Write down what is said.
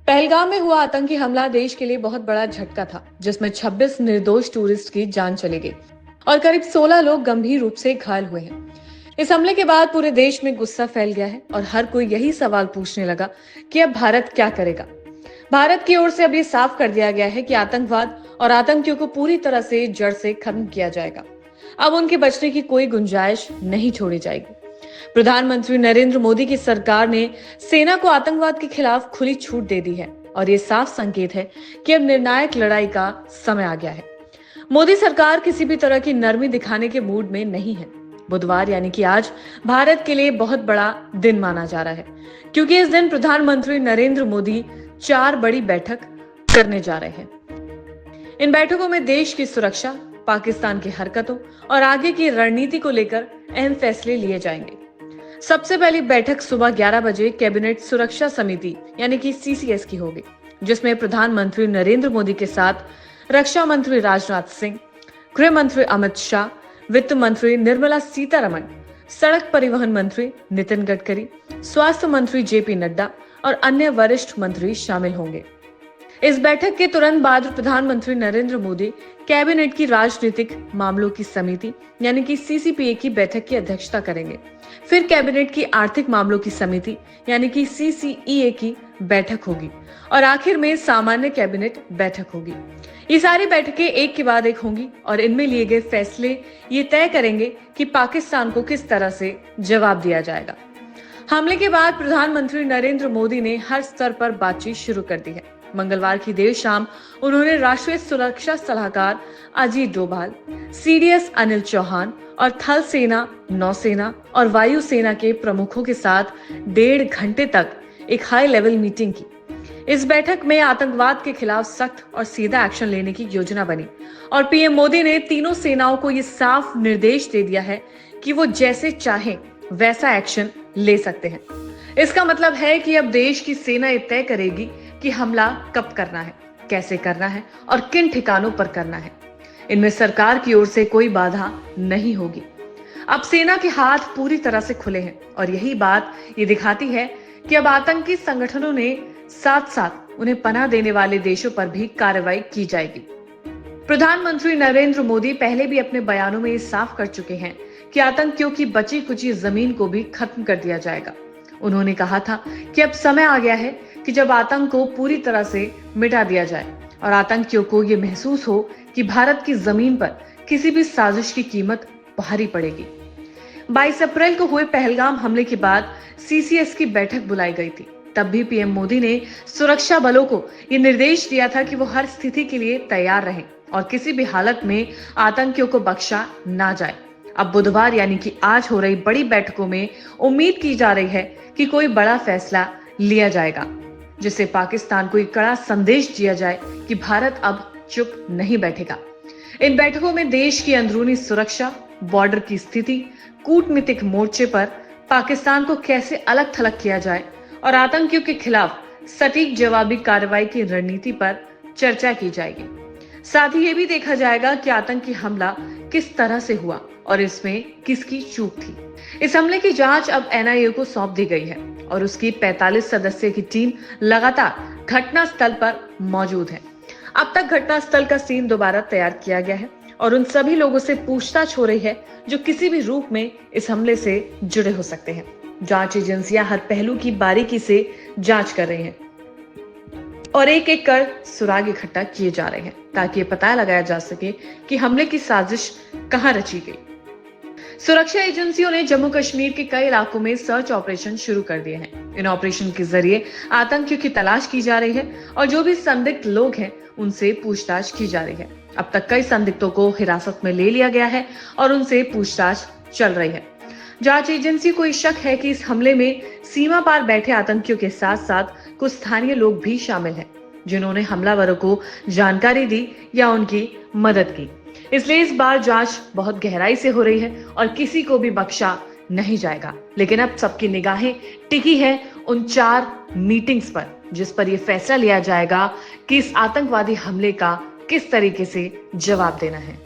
पहलगाम में हुआ आतंकी हमला देश के लिए बहुत बड़ा झटका था, जिसमें 26 निर्दोष टूरिस्ट की जान चली गई और करीब 16 लोग गंभीर रूप से घायल हुए हैं। इस हमले के बाद पूरे देश में गुस्सा फैल गया है और हर कोई यही सवाल पूछने लगा कि अब भारत क्या करेगा। भारत की ओर से अब ये साफ कर दिया गया है कि आतंकवाद और आतंकियों को पूरी तरह से जड़ से खत्म किया जाएगा। अब उनके बचने की कोई गुंजाइश नहीं छोड़ी जाएगी। प्रधानमंत्री नरेंद्र मोदी की सरकार ने सेना को आतंकवाद के खिलाफ खुली छूट दे दी है और ये साफ संकेत है कि अब निर्णायक लड़ाई का समय आ गया है। मोदी सरकार किसी भी तरह की नरमी दिखाने के मूड में नहीं है। बुधवार यानी कि आज भारत के लिए बहुत बड़ा दिन माना जा रहा है, क्योंकि इस दिन प्रधानमंत्री नरेंद्र मोदी 4 बड़ी बैठक करने जा रहे हैं। इन बैठकों में देश की सुरक्षा, पाकिस्तान की हरकतों और आगे की रणनीति को लेकर अहम फैसले लिए जाएंगे। सबसे पहली बैठक सुबह 11 बजे कैबिनेट सुरक्षा समिति यानी कि सीसीएस की होगी, जिसमें प्रधानमंत्री नरेंद्र मोदी के साथ रक्षा मंत्री राजनाथ सिंह, गृह मंत्री अमित शाह, वित्त मंत्री निर्मला सीतारमण, सड़क परिवहन मंत्री नितिन गडकरी, स्वास्थ्य मंत्री जेपी नड्डा और अन्य वरिष्ठ मंत्री शामिल होंगे। इस बैठक के तुरंत बाद प्रधानमंत्री नरेंद्र मोदी कैबिनेट की राजनीतिक मामलों की समिति यानी कि सीसीपीए की बैठक की अध्यक्षता करेंगे। फिर कैबिनेट की आर्थिक मामलों की समिति यानी कि सीसीईए की बैठक होगी और आखिर में सामान्य कैबिनेट बैठक होगी। ये सारी बैठकें एक के बाद एक होंगी और इनमें लिए गए फैसले ये तय करेंगे कि पाकिस्तान को किस तरह से जवाब दिया जाएगा। हमले के बाद प्रधानमंत्री नरेंद्र मोदी ने हर स्तर पर बातचीत शुरू कर दी है। मंगलवार की देर शाम उन्होंने राष्ट्रीय सुरक्षा सलाहकार अजीत डोभाल, सीडीएस अनिल चौहान और थल सेना, नौसेना और वायु सेना के प्रमुखों के साथ 1.5 घंटे तक एक हाई लेवल मीटिंग की। इस बैठक में आतंकवाद के खिलाफ सख्त और सीधा एक्शन लेने की योजना बनी और पीएम मोदी ने तीनों सेनाओं को ये साफ निर्देश दे दिया है कि वो जैसे चाहें वैसा एक्शन ले सकते हैं। इसका मतलब है कि अब देश की सेना ये तय करेगी कि हमला कब करना है, कैसे करना है और किन ठिकानों पर करना है। इनमें सरकार की ओर से कोई बाधा नहीं होगी। अब सेना के हाथ पूरी तरह से खुले हैं और यही बात ये दिखाती है कि अब आतंकी संगठनों ने साथ साथ उन्हें पनाह देने वाले देशों पर भी कार्रवाई की जाएगी। प्रधानमंत्री नरेंद्र मोदी पहले भी अपने बयानों में ये साफ कर चुके हैं कि आतंकियों की बची कुची जमीन को भी खत्म कर दिया जाएगा। उन्होंने कहा था कि अब समय आ गया है कि जब आतंक को पूरी तरह से मिटा दिया जाए और आतंकियों को ये महसूस हो कि भारत की जमीन पर किसी भी साजिश की कीमत भारी पड़ेगी। 22 अप्रैल को हुए पहलगाम हमले के बाद सीसीएस की बैठक बुलाई गई थी। तब भी पीएम मोदी ने सुरक्षा बलों को ये निर्देश दिया था कि वो हर स्थिति के लिए तैयार रहें और किसी भी हालत में आतंकियों को बख्शा ना जाए। अब बुधवार यानी कि आज हो रही बड़ी बैठकों में उम्मीद की जा रही है कि कोई बड़ा फैसला लिया जाएगा, जिससे पाकिस्तान को एक कड़ा संदेश दिया जाए कि भारत अब चुप नहीं बैठेगा। इन बैठकों में देश की अंदरूनी सुरक्षा, बॉर्डर की स्थिति, कूटनीतिक मोर्चे पर पाकिस्तान को कैसे अलग थलग किया जाए और आतंकियों के खिलाफ सटीक जवाबी कार्रवाई की रणनीति पर चर्चा की जाएगी। साथ ही ये भी देखा जाएगा कि आतंकी हमला किस तरह से हुआ और इसमें किसकी चूक थी। इस हमले की जांच अब एनआईए को सौंप दी गई है और उसकी 45 सदस्यों की टीम लगातार घटना स्थल पर मौजूद है। अब तक घटना स्थल का सीन दोबारा तैयार किया गया है और उन सभी लोगों से पूछताछ हो रही है जो किसी भी रूप में इस हमले से जुड़े हो सकते हैं। जांच एजेंसियां हर पहलू की बारीकी से जांच कर रही हैं और एक एक कर सुराग इकट्ठा किए जा रहे हैं ताकि ये पता लगाया जा सके कि हमले की साजिश कहां रची गई। सुरक्षा एजेंसियों ने जम्मू कश्मीर के कई इलाकों में सर्च ऑपरेशन शुरू कर दिए हैं। इन ऑपरेशन के जरिए आतंकियों की तलाश की जा रही है और जो भी संदिग्ध लोग हैं उनसे पूछताछ की जा रही है। अब तक कई संदिग्धों को हिरासत में ले लिया गया है और उनसे पूछताछ चल रही है। जांच एजेंसी को शक है कि इस हमले में सीमा पार बैठे आतंकियों के साथ साथ कुछ स्थानीय लोग भी शामिल हैं, जिन्होंने हमलावरों को जानकारी दी या उनकी मदद की। इसलिए इस बार जांच बहुत गहराई से हो रही है और किसी को भी बख्शा नहीं जाएगा। लेकिन अब सबकी निगाहें टिकी है उन 4 मीटिंग्स पर, जिस पर यह फैसला लिया जाएगा कि इस आतंकवादी हमले का किस तरीके से जवाब देना है।